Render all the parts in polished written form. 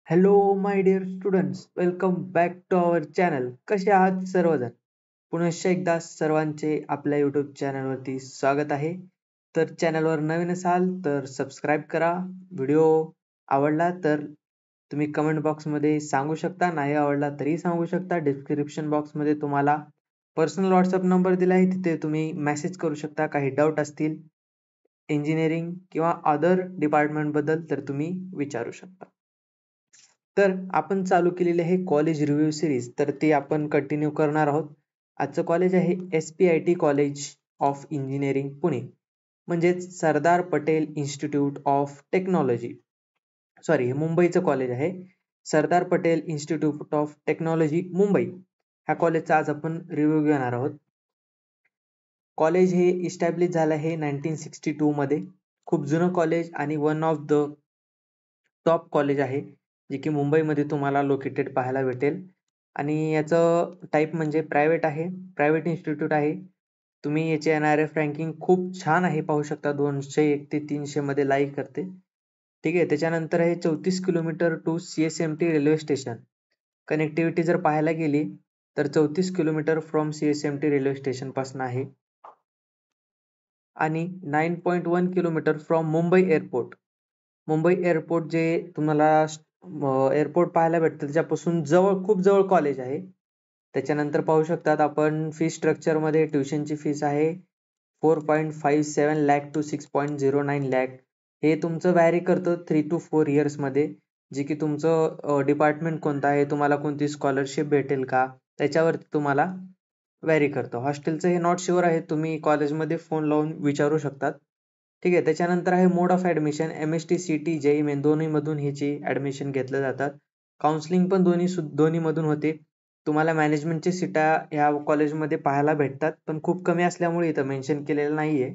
Hello my dear students, welcome back to our channel. कसे आहात सर्वजण? पुनश्च एकदा सर्वांचे आपल्या यूट्यूब चॅनलवरती स्वागत आहे. तर चॅनलवर नवीन असाल तर सबस्क्राईब करा. व्हिडिओ आवडला तर तुम्ही कमेंट बॉक्समध्ये सांगू शकता, नाही आवडला तरी सांगू शकता. डिस्क्रिप्शन बॉक्समध्ये तुम्हाला पर्सनल व्हॉट्सअप नंबर दिला आहे, तिथे तुम्ही मेसेज करू शकता. काही डाऊट असतील इंजिनिअरिंग किंवा अदर डिपार्टमेंटबद्दल तर तुम्ही विचारू शकता. तर आपण चालू केलेले आहे कॉलेज रिव्ह्यू सिरीज, तर ते आपण कंटिन्यू करणार आहोत. आजचं कॉलेज आहे SPIT college of engineering Pune, म्हणजेच Sardar Patel institute of technology. Sorry, हे मुंबईचं कॉलेज आहे. Sardar Patel institute of technology Mumbai, ह्या कॉलेजचा आज आपण रिव्ह्यू घेणार आहोत. कॉलेज हे इस्टॅब्लिश झालं आहे 1962 मध्ये. खूप जुनं कॉलेज आणि one of the top college आहे, जे की मुंबईमध्ये तुम्हाला लोकेटेड पाहायला भेटेल. आणि याचं टाईप म्हणजे प्रायव्हेट आहे, प्रायव्हेट इन्स्टिट्यूट आहे. तुम्ही याचे NRF रँकिंग खूप छान आहे, पाहू शकता. 201 ते 300 मध्ये लाईक करते. ठीक आहे. त्याच्यानंतर आहे 34 kilometre to CSMT railway station. Connectivity जर पाहायला गेली तर 34 kilometre from CSMT railway station पासून आहे. आणि 9.1 kilometre from Mumbai airport. Mumbai airport जे तुम्हाला एअरपोर्ट पाहायला भेटतं त्याच्यापासून खूप जवळ कॉलेज आहे. त्याच्यानंतर पाहू शकतात आपण फी स्ट्रक्चर मध्ये ट्युशनची फीस आहे 4.57 lakh to 6.09 lakh. हे तुमचं व्हॅरी करतं 3 to 4 इयर्स मध्ये, जे की तुमचं डिपार्टमेंट कोणतं आहे, तुम्हाला कोणती स्कॉलरशिप भेटेल का, त्याच्यावरती तुम्हाला व्हॅरी करतं. हॉस्टेलचं हे नॉट शुअर आहे, तुम्ही कॉलेजमध्ये फोन लावून विचारू शकतात. ठीक आहे. त्याच्यानंतर आहे mode of admission. MST CT JEE main दोन्ही मधून ह्याची ऍडमिशन घेतलं जातात. काउन्सिलिंग पण दोन्ही मधून होते. तुम्हाला मॅनेजमेंटची सीटा ह्या कॉलेजमध्ये पाहायला भेटतात, पण खूप कमी असल्यामुळे इथं मेन्शन केलेलं नाहीये.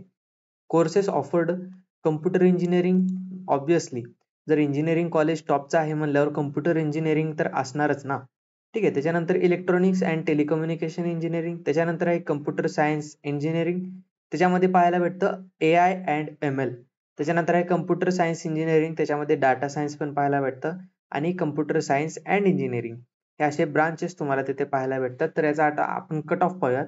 Courses offered computer engineering, obviously जर इंजिनिअरिंग कॉलेज टॉपचं आहे म्हणल्यावर कम्प्युटर इंजिनिअरिंग तर असणारच ना. ठीक आहे. त्याच्यानंतर इलेक्ट्रॉनिक्स अँड टेलिकम्युनिकेशन इंजिनिअरिंग, त्याच्यानंतर आहे कम्प्युटर सायन्स इंजिनिअरिंग, त्याच्यामध्ये पाहायला भेटतं AI अँड ML. त्याच्यानंतर आहे कम्प्युटर सायन्स इंजिनिअरिंग, त्याच्यामध्ये डाटा सायन्स पण पाहायला भेटतं. आणि कम्प्युटर सायन्स अँड इंजिनिअरिंग हे असे ब्रांचेस तुम्हाला तिथे पाहायला भेटतात. तर याचा आता आपण कट ऑफ पाहूयात.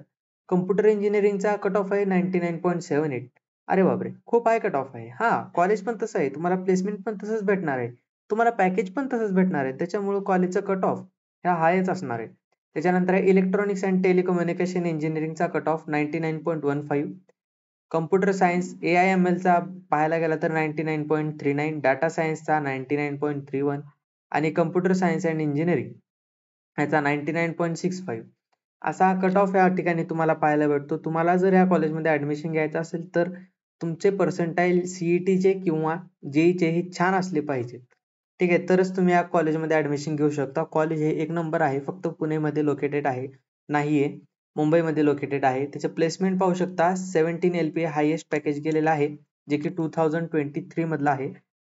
कम्प्युटर इंजिनिअरिंगचा कट ऑफ आहे 99.78. अरे बापरे, खूप हाय कट ऑफ आहे. हा, कॉलेज पण तसं आहे, तुम्हाला प्लेसमेंट पण तसंच भेटणार आहे, तुम्हाला पॅकेज पण तसंच भेटणार आहे, त्याच्यामुळे कॉलेजचा कट ऑफ ह्या हायच असणार आहे. त्याच्यानंतर आहे इलेक्ट्रॉनिक्स अँड टेलिकम्युनिकेशन इंजिनिअरिंगचा cut off 99.15. Computer science AI/ML चा पाहायला गेला तर 99.39, डाटा सायन्सचा 99.31 आणि कम्प्युटर सायन्स अँड इंजिनिअरिंग ह्याचा 99.65. असा कट ऑफ या ठिकाणी तुम्हाला पाहायला भेटतो. तुम्हाला जर या कॉलेजमध्ये ऍडमिशन घ्यायचं असेल तर तुमचे पर्सेंटाईल CETचे किंवा JEE हे छान असले पाहिजे. ठीक आहे, तरच तुम्ही या कॉलेजमध्ये ऍडमिशन घेऊ शकता. कॉलेज हे एक नंबर आहे, फक्त पुणेमध्ये लोकेटेड आहे नाहीये, मुंबईमध्ये लोकेटेड आहे. त्याचे प्लेसमेंट पाहू शकता. 17 LPA हायेस्ट पॅकेज गेलेलं आहे, जे की 2023 मधलं आहे.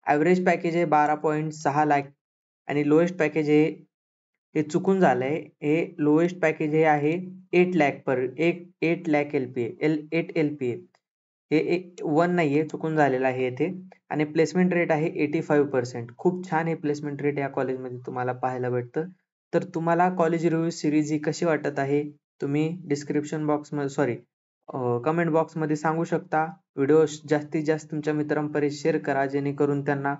ऍव्हरेज पॅकेज आहे 12.6 लाख आणि लोएस्ट पॅकेज हे चुकून झालंय. हे लोएस्ट पॅकेज हे आहे 8 लाख पर 8 लाख LPA 8 LPA. हे 1 नाहीये, चुकून झालेलं आहे येथे. आणि प्लेसमेंट रेट आहे 85%. खूप छान हे प्लेसमेंट रेट या कॉलेजमध्ये तुम्हाला पाहायला भेटतं. तर तुम्हाला कॉलेज रिव्ह्यू सिरीज ही कशी वाटत आहे, तुम्ही डिस्क्रिप्शन बॉक्समध्ये सॉरी कमेंट बॉक्समध्ये सांगू शकता. व्हिडिओ जास्तीत जास्त तुमच्या मित्रांपर्यंत शेअर करा, जेणेकरून त्यांना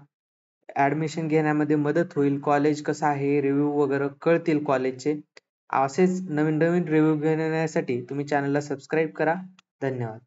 ऍडमिशन घेण्यामध्ये मदत होईल. कॉलेज कसं आहे, रिव्ह्यू वगैरे कळतील कॉलेजचे. असेच नवीन नवीन रिव्ह्यू घेण्यासाठी तुम्ही चॅनलला सबस्क्राईब करा. धन्यवाद.